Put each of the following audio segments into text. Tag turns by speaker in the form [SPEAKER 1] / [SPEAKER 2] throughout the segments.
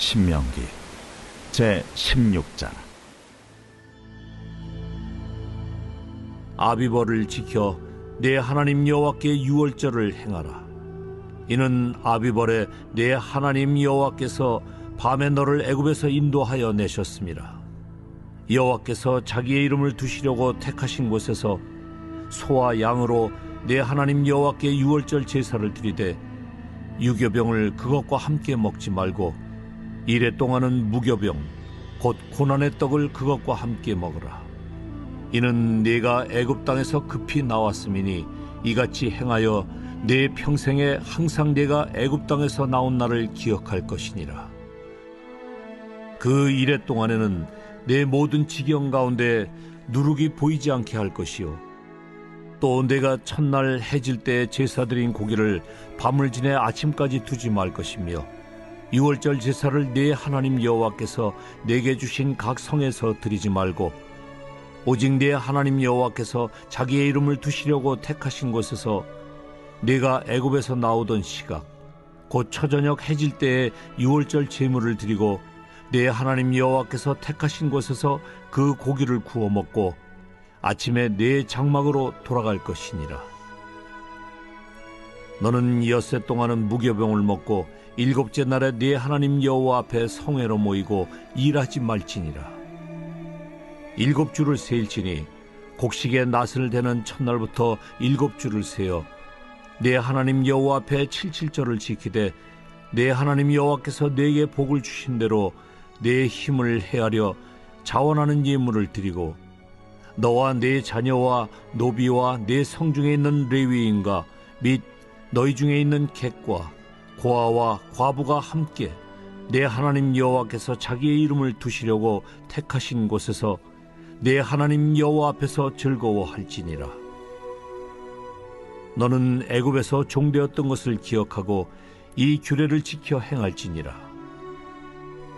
[SPEAKER 1] 신명기 제16장.
[SPEAKER 2] 아비벌을 지켜 내 하나님 여호와께 유월절을 행하라. 이는 아비벌에 내 하나님 여호와께서 밤에 너를 애굽에서 인도하여 내셨습니다. 여호와께서 자기의 이름을 두시려고 택하신 곳에서 소와 양으로 내 하나님 여호와께 유월절 제사를 드리되 유교병을 그것과 함께 먹지 말고 이레 동안은 무교병 곧 고난의 떡을 그것과 함께 먹으라. 이는 네가 애굽 땅에서 급히 나왔음이니 이같이 행하여 내 평생에 항상 네가 애굽 땅에서 나온 날을 기억할 것이니라. 그 이레 동안에는 내 모든 지경 가운데 누룩이 보이지 않게 할 것이요 또 내가 첫날 해질 때 제사 드린 고기를 밤을 지내 아침까지 두지 말 것이며 유월절 제사를 네 하나님 여호와께서 내게 주신 각 성에서 드리지 말고 오직 네 하나님 여호와께서 자기의 이름을 두시려고 택하신 곳에서 네가 애굽에서 나오던 시각 곧 초저녁 해질 때에 유월절 제물을 드리고 네 하나님 여호와께서 택하신 곳에서 그 고기를 구워 먹고 아침에 네 장막으로 돌아갈 것이니라. 너는 엿새 동안은 무교병을 먹고 일곱째 날에 네 하나님 여호와 앞에 성회로 모이고 일하지 말지니라. 일곱 주를 세일지니 곡식의 낫을 대는 첫날부터 일곱 주를 세어 네 하나님 여호와 앞에 칠칠절을 지키되 네 하나님 여호와께서 네게 복을 주신 대로 네 힘을 헤아려 자원하는 예물을 드리고 너와 네 자녀와 노비와 네 성중에 있는 레위인과 및 너희 중에 있는 객과 고아와 과부가 함께 내 하나님 여호와께서 자기의 이름을 두시려고 택하신 곳에서 내 하나님 여호와 앞에서 즐거워할지니라. 너는 애굽에서 종되었던 것을 기억하고 이 규례를 지켜 행할지니라.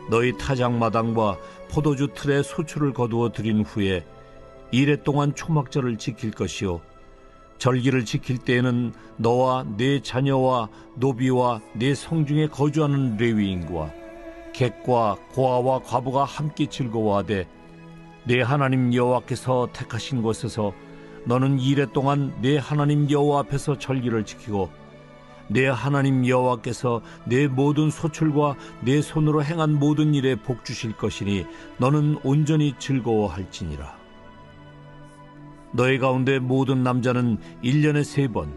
[SPEAKER 2] 너희 타작마당과 포도주 틀에 소출을 거두어 드린 후에 이레 동안 초막절을 지킬 것이요 절기를 지킬 때에는 너와 네 자녀와 노비와 네 성중에 거주하는 레위인과 객과 고아와 과부가 함께 즐거워하되 네 하나님 여호와께서 택하신 곳에서 너는 이레 동안 네 하나님 여호와 앞에서 절기를 지키고 네 하나님 여호와께서 네 모든 소출과 네 손으로 행한 모든 일에 복 주실 것이니 너는 온전히 즐거워할지니라. 너희 가운데 모든 남자는 1년에 3번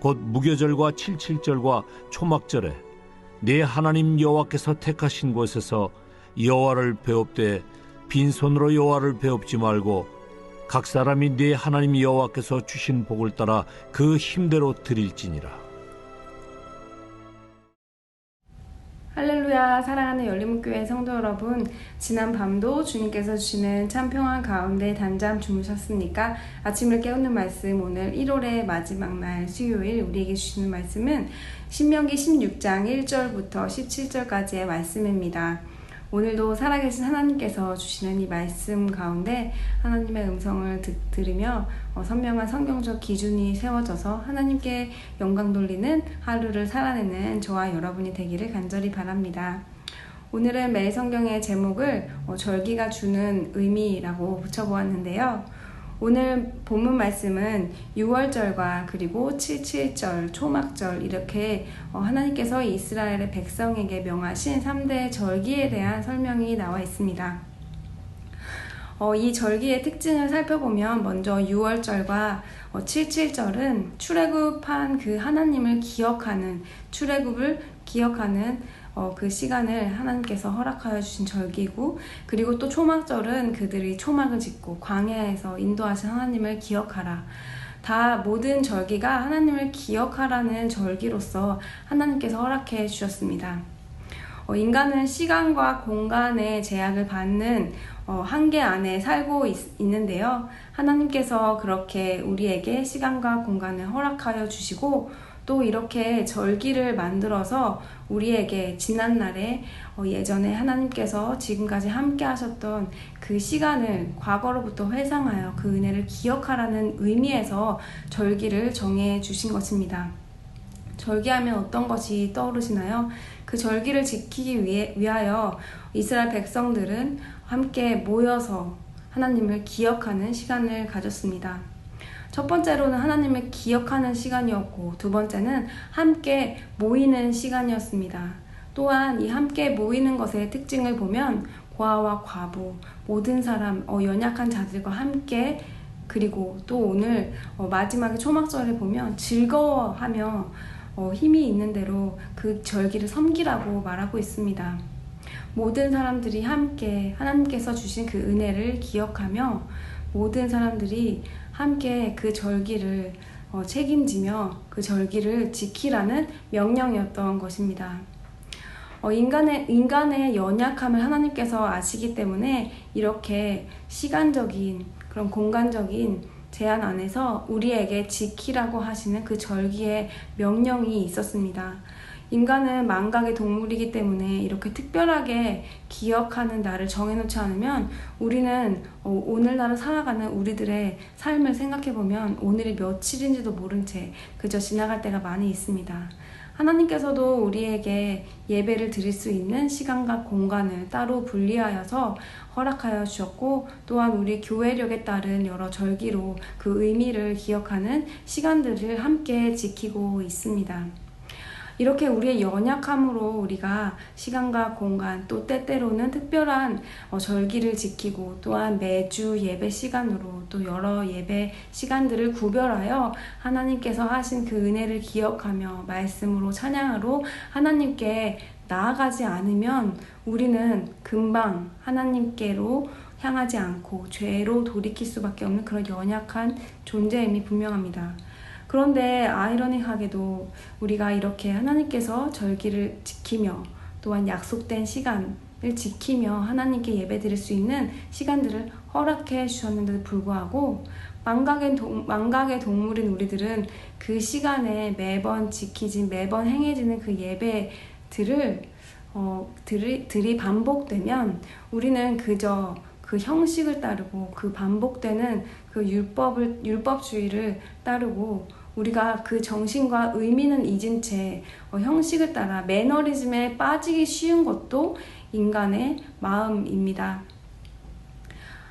[SPEAKER 2] 곧 무교절과 칠칠절과 초막절에 네 하나님 여호와께서 택하신 곳에서 여호와를 배웁되 빈손으로 여호와를 배웁지 말고 각 사람이 네 하나님 여호와께서 주신 복을 따라 그 힘대로 드릴지니라.
[SPEAKER 3] 할렐루야. 사랑하는 열린문교회 성도 여러분, 지난 밤도 주님께서 주시는 참 평안 가운데 단잠 주무셨습니까? 아침을 깨우는 말씀, 오늘 1월의 마지막 날 수요일 우리에게 주시는 말씀은 신명기 16장 1절부터 17절까지의 말씀입니다. 오늘도 살아계신 하나님께서 주시는 이 말씀 가운데 하나님의 음성을 들으며 선명한 성경적 기준이 세워져서 하나님께 영광 돌리는 하루를 살아내는 저와 여러분이 되기를 간절히 바랍니다. 오늘은 매일 성경의 제목을 절기가 주는 의미라고 붙여보았는데요. 오늘 본문 말씀은 유월절과 그리고 칠칠절, 초막절 이렇게 하나님께서 이스라엘의 백성에게 명하신 3대 절기에 대한 설명이 나와 있습니다. 이 절기의 특징을 살펴보면 먼저 유월절과 칠칠절은 출애굽한 그 하나님을 기억하는, 출애굽을 기억하는 그 시간을 하나님께서 허락하여 주신 절기고, 그리고 또 초막절은 그들이 초막을 짓고 광야에서 인도하신 하나님을 기억하라. 다 모든 절기가 하나님을 기억하라는 절기로서 하나님께서 허락해 주셨습니다. 인간은 시간과 공간의 제약을 받는 한계 안에 살고 있는데요. 하나님께서 그렇게 우리에게 시간과 공간을 허락하여 주시고 또 이렇게 절기를 만들어서 우리에게 지난날에 예전에 하나님께서 지금까지 함께 하셨던 그 시간을 과거로부터 회상하여 그 은혜를 기억하라는 의미에서 절기를 정해 주신 것입니다. 절기하면 어떤 것이 떠오르시나요? 그 절기를 지키기 위하여 이스라엘 백성들은 함께 모여서 하나님을 기억하는 시간을 가졌습니다. 첫 번째로는 하나님을 기억하는 시간이었고, 두 번째는 함께 모이는 시간이었습니다. 또한 이 함께 모이는 것의 특징을 보면 고아와 과부, 모든 사람, 연약한 자들과 함께, 그리고 또 오늘 마지막에 초막절에 보면 즐거워하며 힘이 있는 대로 그 절기를 섬기라고 말하고 있습니다. 모든 사람들이 함께 하나님께서 주신 그 은혜를 기억하며 모든 사람들이 함께 그 절기를 책임지며 그 절기를 지키라는 명령이었던 것입니다. 인간의 연약함을 하나님께서 아시기 때문에 이렇게 시간적인 그런 공간적인 제한 안에서 우리에게 지키라고 하시는 그 절기의 명령이 있었습니다. 인간은 망각의 동물이기 때문에 이렇게 특별하게 기억하는 날을 정해놓지 않으면 우리는 오늘날을 살아가는 우리들의 삶을 생각해보면 오늘이 며칠인지도 모른 채 그저 지나갈 때가 많이 있습니다. 하나님께서도 우리에게 예배를 드릴 수 있는 시간과 공간을 따로 분리하여서 허락하여 주셨고, 또한 우리 교회력에 따른 여러 절기로 그 의미를 기억하는 시간들을 함께 지키고 있습니다. 이렇게 우리의 연약함으로 우리가 시간과 공간, 또 때때로는 특별한 절기를 지키고, 또한 매주 예배 시간으로 또 여러 예배 시간들을 구별하여 하나님께서 하신 그 은혜를 기억하며 말씀으로 찬양으로 하나님께 나아가지 않으면 우리는 금방 하나님께로 향하지 않고 죄로 돌이킬 수밖에 없는 그런 연약한 존재임이 분명합니다. 그런데 아이러니하게도 우리가 이렇게 하나님께서 절기를 지키며 또한 약속된 시간을 지키며 하나님께 예배드릴 수 있는 시간들을 허락해 주셨는데도 불구하고 망각의 동물인 우리들은 그 시간에 매번 행해지는 그 예배들을 들이 반복되면 우리는 그저 그 형식을 따르고 그 반복되는 그 율법주의를 따르고 우리가 그 정신과 의미는 잊은 채 형식을 따라 매너리즘에 빠지기 쉬운 것도 인간의 마음입니다.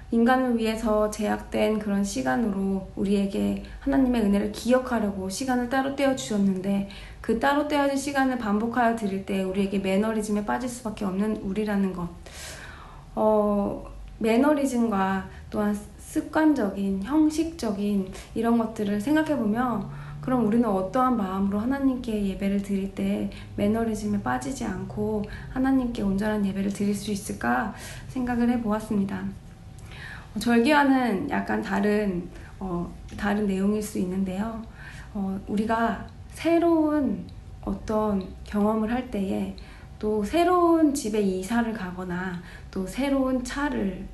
[SPEAKER 3] 인간을 위해서 제약된 그런 시간으로 우리에게 하나님의 은혜를 기억하려고 시간을 따로 떼어주셨는데 그 따로 떼어진 시간을 반복하여 드릴 때 우리에게 매너리즘에 빠질 수밖에 없는 우리라는 것. 매너리즘과 또한 습관적인, 형식적인 이런 것들을 생각해보면 그럼 우리는 어떠한 마음으로 하나님께 예배를 드릴 때 매너리즘에 빠지지 않고 하나님께 온전한 예배를 드릴 수 있을까 생각을 해보았습니다. 절기와는 약간 다른 내용일 수 있는데요. 우리가 새로운 어떤 경험을 할 때에 또 새로운 집에 이사를 가거나 또 새로운 차를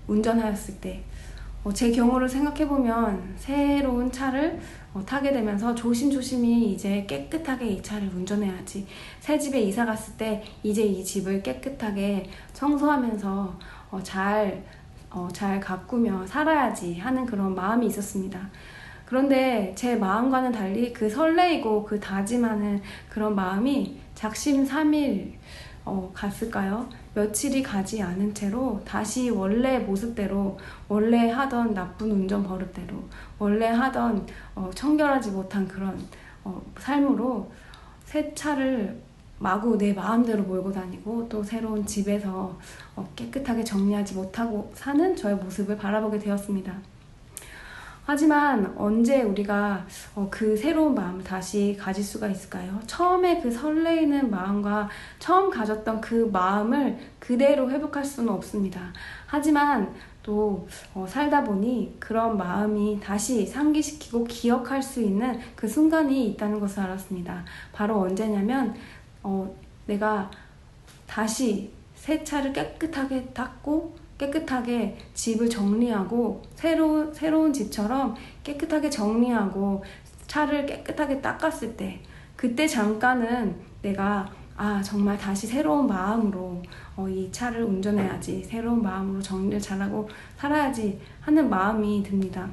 [SPEAKER 3] 운전하였을 때 제 경우를 생각해보면 새로운 차를 타게 되면서 조심조심히 이제 깨끗하게 이 차를 운전해야지, 새 집에 이사 갔을 때 이제 이 집을 깨끗하게 청소하면서 잘 가꾸며 살아야지 하는 그런 마음이 있었습니다. 그런데 제 마음과는 달리 그 설레이고 그 다짐하는 그런 마음이 작심삼일 갔을까요? 며칠이 가지 않은 채로 다시 원래 모습대로, 원래 하던 나쁜 운전 버릇대로, 원래 하던 청결하지 못한 그런 삶으로 새 차를 마구 내 마음대로 몰고 다니고 또 새로운 집에서 깨끗하게 정리하지 못하고 사는 저의 모습을 바라보게 되었습니다. 하지만 언제 우리가 그 새로운 마음을 다시 가질 수가 있을까요? 처음에 그 설레이는 마음과 처음 가졌던 그 마음을 그대로 회복할 수는 없습니다. 하지만 또 살다 보니 그런 마음이 다시 상기시키고 기억할 수 있는 그 순간이 있다는 것을 알았습니다. 바로 언제냐면 내가 다시 새 차를 깨끗하게 닦고 깨끗하게 집을 정리하고 새로운 집처럼 깨끗하게 정리하고 차를 깨끗하게 닦았을 때, 그때 잠깐은 내가 정말 다시 새로운 마음으로 이 차를 운전해야지, 새로운 마음으로 정리를 잘하고 살아야지 하는 마음이 듭니다.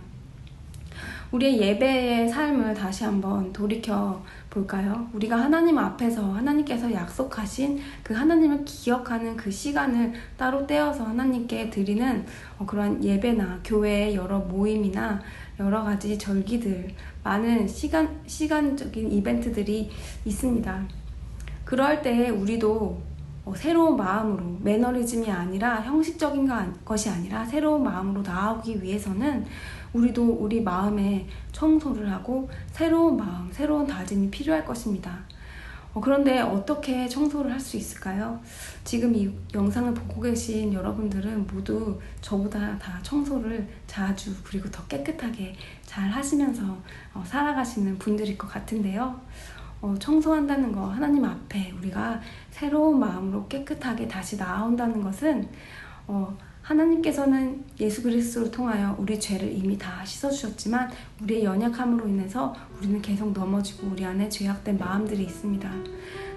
[SPEAKER 3] 우리의 예배의 삶을 다시 한번 돌이켜 볼까요? 우리가 하나님 앞에서 하나님께서 약속하신 그 하나님을 기억하는 그 시간을 따로 떼어서 하나님께 드리는 그런 예배나 교회의 여러 모임이나 여러 가지 절기들, 많은 시간적인 이벤트들이 있습니다. 그럴 때 우리도 새로운 마음으로, 매너리즘이 아니라 형식적인 것이 아니라 새로운 마음으로 나아오기 위해서는 우리도 우리 마음에 청소를 하고 새로운 마음, 새로운 다짐이 필요할 것입니다. 그런데 어떻게 청소를 할 수 있을까요? 지금 이 영상을 보고 계신 여러분들은 모두 저보다 다 청소를 자주 그리고 더 깨끗하게 잘 하시면서 살아가시는 분들일 것 같은데요. 청소한다는 거, 하나님 앞에 우리가 새로운 마음으로 깨끗하게 다시 나아온다는 것은 하나님께서는 예수 그리스도를 통하여 우리 죄를 이미 다 씻어주셨지만 우리의 연약함으로 인해서 우리는 계속 넘어지고 우리 안에 죄악된 마음들이 있습니다.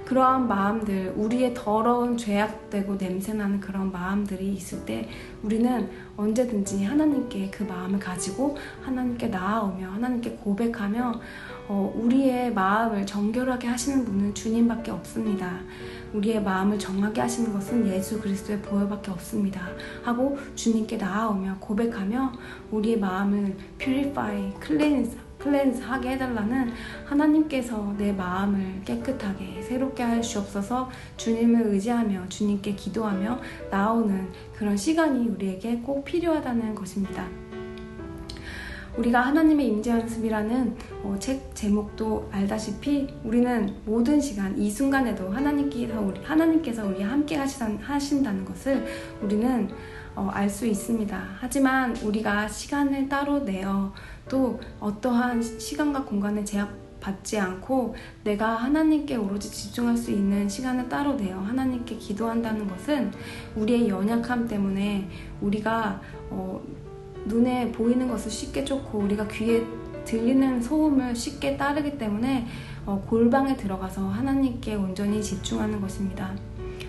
[SPEAKER 3] 그러한 마음들, 우리의 더러운 죄악되고 냄새나는 그런 마음들이 있을 때 우리는 언제든지 하나님께 그 마음을 가지고 하나님께 나아오며 하나님께 고백하며 우리의 마음을 정결하게 하시는 분은 주님밖에 없습니다. 우리의 마음을 정하게 하시는 것은 예수 그리스도의 보혈밖에 없습니다. 하고 주님께 나아오며 고백하며 우리의 마음을 purify, cleanse 하게 해달라는 하나님께서 내 마음을 깨끗하게 새롭게 하여 주옵소서 주님을 의지하며 주님께 기도하며 나오는 그런 시간이 우리에게 꼭 필요하다는 것입니다. 우리가 하나님의 임재 연습이라는 책 제목도 알다시피 우리는 모든 시간, 이 순간에도 하나님께서 우리와 함께 하신다는 것을 우리는 알 수 있습니다. 하지만 우리가 시간을 따로 내어 또 어떠한 시간과 공간에 제약받지 않고 내가 하나님께 오로지 집중할 수 있는 시간을 따로 내어 하나님께 기도한다는 것은 우리의 연약함 때문에 우리가 눈에 보이는 것을 쉽게 쫓고 우리가 귀에 들리는 소음을 쉽게 따르기 때문에 골방에 들어가서 하나님께 온전히 집중하는 것입니다.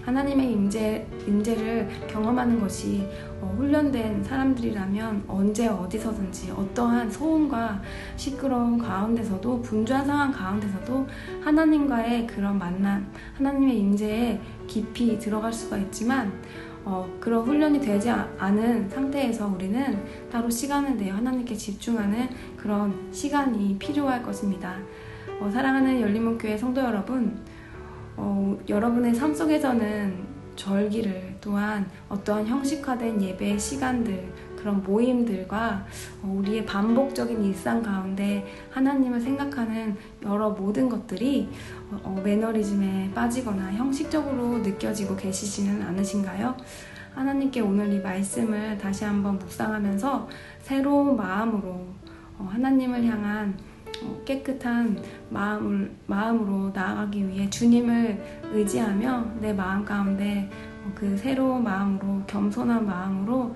[SPEAKER 3] 하나님의 임재를 경험하는 것이 훈련된 사람들이라면 언제 어디서든지 어떠한 소음과 시끄러운 가운데서도 분주한 상황 가운데서도 하나님과의 그런 만남, 하나님의 임재에 깊이 들어갈 수가 있지만 그런 훈련이 되지 않은 상태에서 우리는 따로 시간을 내어 하나님께 집중하는 그런 시간이 필요할 것입니다. 사랑하는 열린문교회 성도 여러분, 여러분의 삶 속에서는 절기를 또한 어떠한 형식화된 예배의 시간들, 그런 모임들과 우리의 반복적인 일상 가운데 하나님을 생각하는 여러 모든 것들이 매너리즘에 빠지거나 형식적으로 느껴지고 계시지는 않으신가요? 하나님께 오늘 이 말씀을 다시 한번 묵상하면서 새로운 마음으로 하나님을 향한 깨끗한 마음으로 나아가기 위해 주님을 의지하며 내 마음 가운데 그 새로운 마음으로, 겸손한 마음으로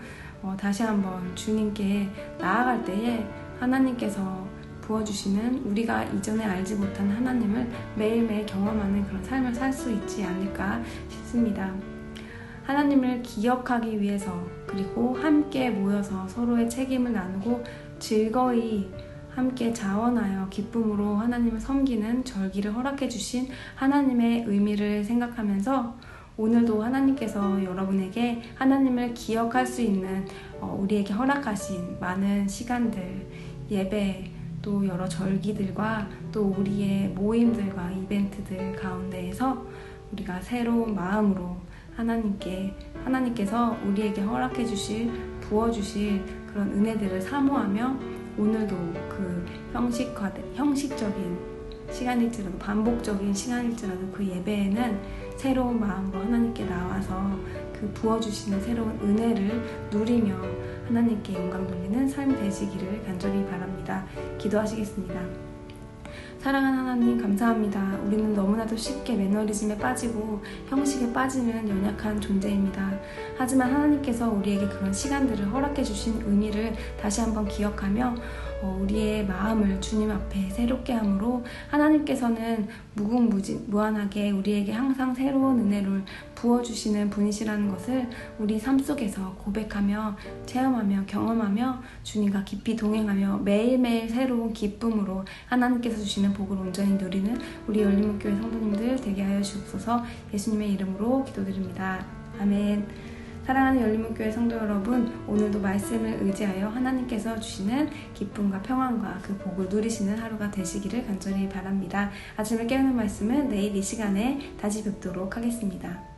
[SPEAKER 3] 다시 한번 주님께 나아갈 때에 하나님께서 부어주시는, 우리가 이전에 알지 못한 하나님을 매일매일 경험하는 그런 삶을 살 수 있지 않을까 싶습니다. 하나님을 기억하기 위해서, 그리고 함께 모여서 서로의 책임을 나누고 즐거이 함께 자원하여 기쁨으로 하나님을 섬기는 절기를 허락해 주신 하나님의 의미를 생각하면서 오늘도 하나님께서 여러분에게 하나님을 기억할 수 있는 우리에게 허락하신 많은 시간들, 예배, 또 여러 절기들과 또 우리의 모임들과 이벤트들 가운데에서 우리가 새로운 마음으로 하나님께서 우리에게 허락해 주실, 부어주실 그런 은혜들을 사모하며 오늘도 그 형식적인 시간일지라도, 반복적인 시간일지라도 그 예배에는 새로운 마음으로 하나님께 나와서 그 부어주시는 새로운 은혜를 누리며 하나님께 영광 돌리는 삶이 되시기를 간절히 바랍니다. 기도하시겠습니다. 사랑하는 하나님, 감사합니다. 우리는 너무나도 쉽게 매너리즘에 빠지고 형식에 빠지는 연약한 존재입니다. 하지만 하나님께서 우리에게 그런 시간들을 허락해 주신 의미를 다시 한번 기억하며 우리의 마음을 주님 앞에 새롭게 함으로 하나님께서는 무궁무진무한하게 우리에게 항상 새로운 은혜를 부어주시는 분이시라는 것을 우리 삶 속에서 고백하며 체험하며 경험하며 주님과 깊이 동행하며 매일매일 새로운 기쁨으로 하나님께서 주시는 복을 온전히 누리는 우리 열린문교회 성도님들 되게 하여 주옵소서. 예수님의 이름으로 기도드립니다. 아멘. 사랑하는 열린문교회 성도 여러분, 오늘도 말씀을 의지하여 하나님께서 주시는 기쁨과 평안과 그 복을 누리시는 하루가 되시기를 간절히 바랍니다. 아침을 깨우는 말씀은 내일 이 시간에 다시 뵙도록 하겠습니다.